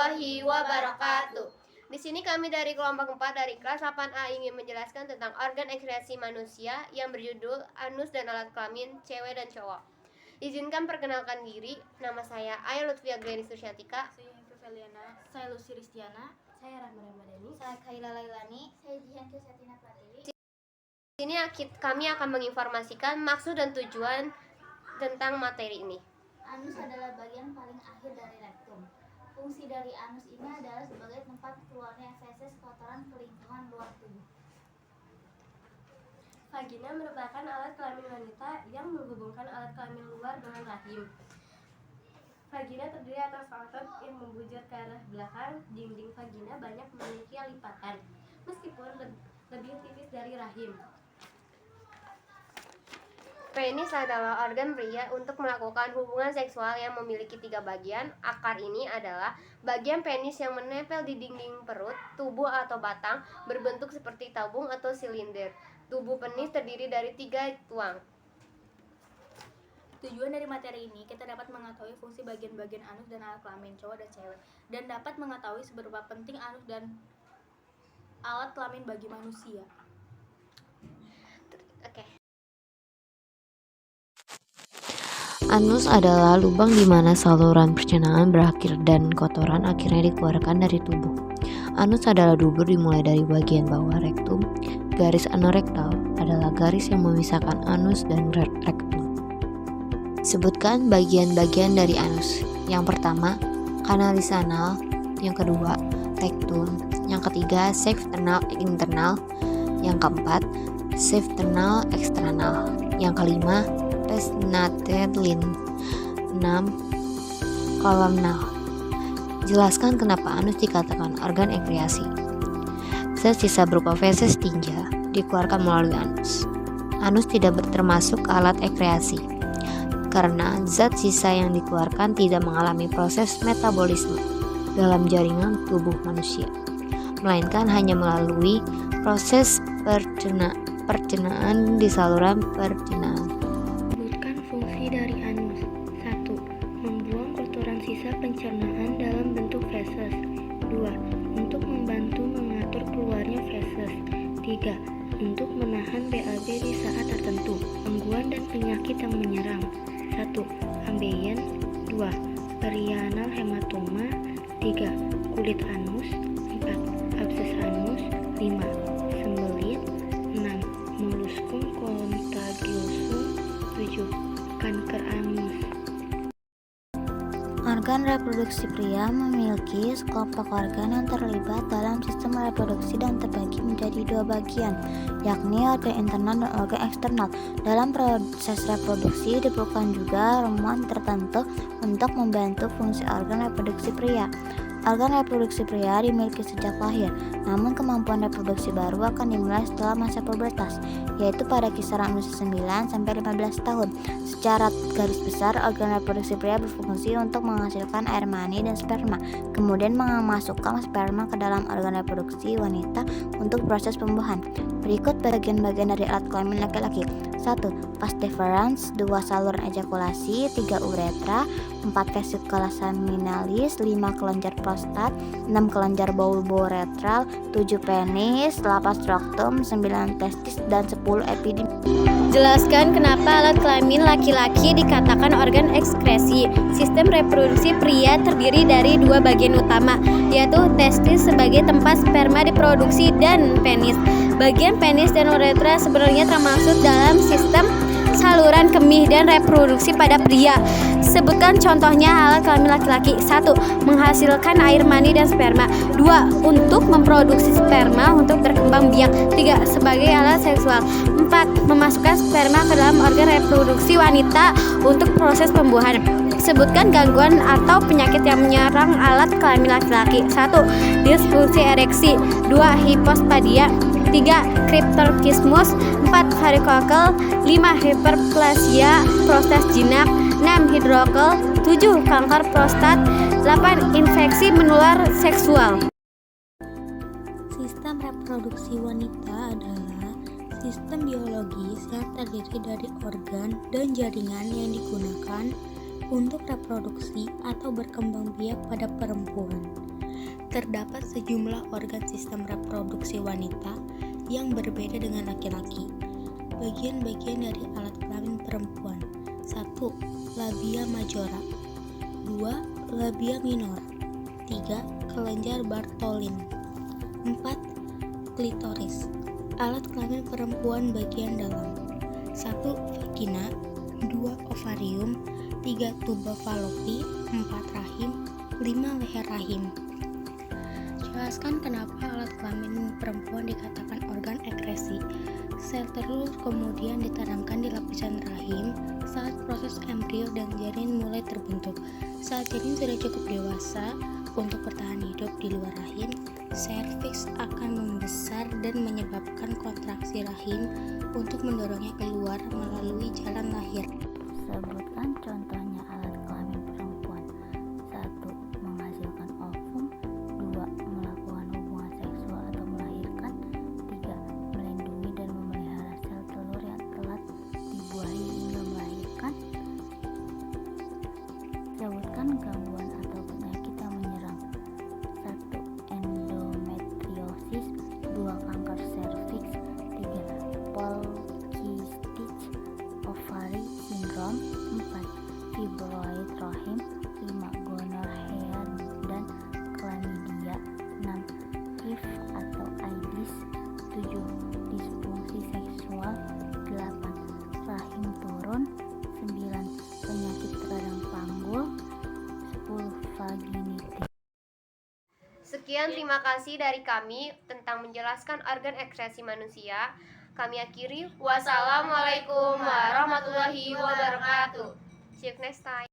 warahmatullahi wabarakatuh. Di sini kami dari kelompok 4 dari kelas 8A ingin menjelaskan tentang organ ekskresi manusia yang berjudul anus dan alat kelamin cewek dan cowok. Izinkan perkenalkan diri. Nama saya Aya Lutfia Glenny Susiatika. Saya Hengki Feliana. Saya Lucy Ristiana. Saya Rahma Ramadhani. Saya Kaila Lailani. Saya Jihan Kusatina Pratiwi. Di sini kami akan menginformasikan maksud dan tujuan tentang materi ini. Anus adalah bagian paling akhir dari rektum. Fungsi dari anus ini adalah sebagai tempat keluarnya feses kotoran ke lingkungan luar tubuh. Vagina merupakan alat kelamin wanita yang menghubungkan alat kelamin luar dengan rahim. Vagina terdiri atas otot yang membujur ke arah belakang. Dinding vagina banyak memiliki lipatan, meskipun lebih tipis dari rahim. Penis adalah organ pria untuk melakukan hubungan seksual yang memiliki 3 bagian. Akar ini adalah bagian penis yang menempel di dinding perut, tubuh atau batang, berbentuk seperti tabung atau silinder. Tubuh penis terdiri dari 3 tuang. Tujuan dari materi ini, kita dapat mengetahui fungsi bagian-bagian anus dan alat kelamin cowok dan cewek, dan dapat mengetahui seberapa penting anus dan alat kelamin bagi manusia. Oke. Anus adalah lubang di mana saluran pencernaan berakhir dan kotoran akhirnya dikeluarkan dari tubuh. Anus adalah dubur dimulai dari bagian bawah rektum. Garis anorektal adalah garis yang memisahkan anus dan rektum. Sebutkan bagian-bagian dari anus. Yang pertama, kanalis anal. Yang kedua, rektum. Yang ketiga, septernal internal. Yang keempat, septernal eksternal. Yang kelima, Resnatelin. 6. Kolumnal. Jelaskan kenapa anus dikatakan organ ekreasi. Zat sisa berupa feses tinja dikeluarkan melalui anus. Anus tidak termasuk alat ekreasi karena zat sisa yang dikeluarkan tidak mengalami proses metabolisme dalam jaringan tubuh manusia, melainkan hanya melalui proses pencernaan di saluran pencernaan. Dari anus. 1. Membuang kotoran sisa pencernaan dalam bentuk feses. 2. Untuk membantu mengatur keluarnya feses. 3. Untuk menahan BAB di saat tertentu, gangguan dan penyakit yang menyerang. 1. Ambeien. 2. Perianal hematoma. 3. Kulit anus. 4. Abses anus. 5. Sembelit. 6. Molluscum contagiosum. 7. Kanker anus. Organ reproduksi pria memiliki sekelompok organ yang terlibat dalam sistem reproduksi dan terbagi menjadi 2 bagian, yakni organ internal dan organ eksternal. Dalam proses reproduksi diperlukan juga hormon tertentu untuk membantu fungsi organ reproduksi pria. Organ reproduksi pria dimiliki sejak lahir, namun kemampuan reproduksi baru akan dimulai setelah masa pubertas, yaitu pada kisaran usia 9 sampai 15 tahun. Secara garis besar, organ reproduksi pria berfungsi untuk menghasilkan air mani dan sperma, kemudian memasukkan sperma ke dalam organ reproduksi wanita untuk proses pembuahan. Berikut bagian-bagian dari alat kelamin laki-laki. 1. Vas deferens. 2. Saluran ejakulasi. 3. Uretra. 4. Vesicula seminalis. 5. Kelenjar prostat. 6. Kelenjar bulboretral. 7. Penis. 8. Straktum. 9. testis dan 10. epidem. Jelaskan kenapa alat kelamin laki-laki dikatakan organ ekskresi. Sistem reproduksi pria terdiri dari 2 bagian utama, yaitu testis sebagai tempat sperma diproduksi dan penis. Bagian penis dan uretra sebenarnya termasuk dalam sistem saluran kemih dan reproduksi pada pria. Sebutkan contohnya alat kelamin laki-laki. 1. Menghasilkan air mani dan sperma. 2. Untuk memproduksi sperma untuk berkembang biak. 3. Sebagai alat seksual. 4. Memasukkan sperma ke dalam organ reproduksi wanita untuk proses pembuahan. Sebutkan gangguan atau penyakit yang menyerang alat kelamin laki-laki. 1. Disfungsi ereksi. 2. Hipospadia. 3. Cryptorchismus. 4. Varikokel. 5. Hiperplasia prostat jinak. 6. Hidrokel. 7. Kanker prostat. 8. Infeksi menular seksual. Sistem reproduksi wanita adalah sistem biologis yang terdiri dari organ dan jaringan yang digunakan untuk reproduksi atau berkembang biak pada perempuan. terdapat sejumlah organ sistem reproduksi wanita yang berbeda dengan laki-laki. Bagian-bagian dari alat kelamin perempuan: 1. Labia majora, 2. Labia minor, 3. Kelenjar Bartholin, 4. Klitoris. Alat kelamin perempuan bagian dalam: 1. Vagina, 2. Ovarium, 3. Tuba Fallopi, 4. Rahim, 5. Leher rahim. Jelaskan kenapa alat kelamin perempuan dikatakan organ ekskresi. Sel telur kemudian ditanamkan di lapisan rahim saat proses embrio dan janin mulai terbentuk. Saat janin sudah cukup dewasa untuk bertahan hidup di luar rahim, serviks akan membesar dan menyebabkan kontraksi rahim untuk mendorongnya keluar melalui jalan lahir. Sebutkan contohnya alat kelamin perempuan. 1. Menghasilkan ovum, 2. Melakukan hubungan seksual atau melahirkan, 3. Melindungi dan memelihara sel telur yang telah dibuahi hingga melahirkan. Sebutkan gangguan atau penyakit yang menyerang. 1. Endometriosis, 2. Kanker serviks, 3. Polycystic ovary syndrome, 4. Fibroid rahim, 5. Gonorrhea dan chlamydia, 6. HIV atau AIDS, 7. Disfungsi seksual, 8. Rahim turun, 9. Penyakit radang panggul, 10. Vaginitis. Sekian, terima kasih dari kami tentang menjelaskan organ ekskresi manusia. Kami akhiri. Wassalamualaikum warahmatullahi wabarakatuh. See you next time.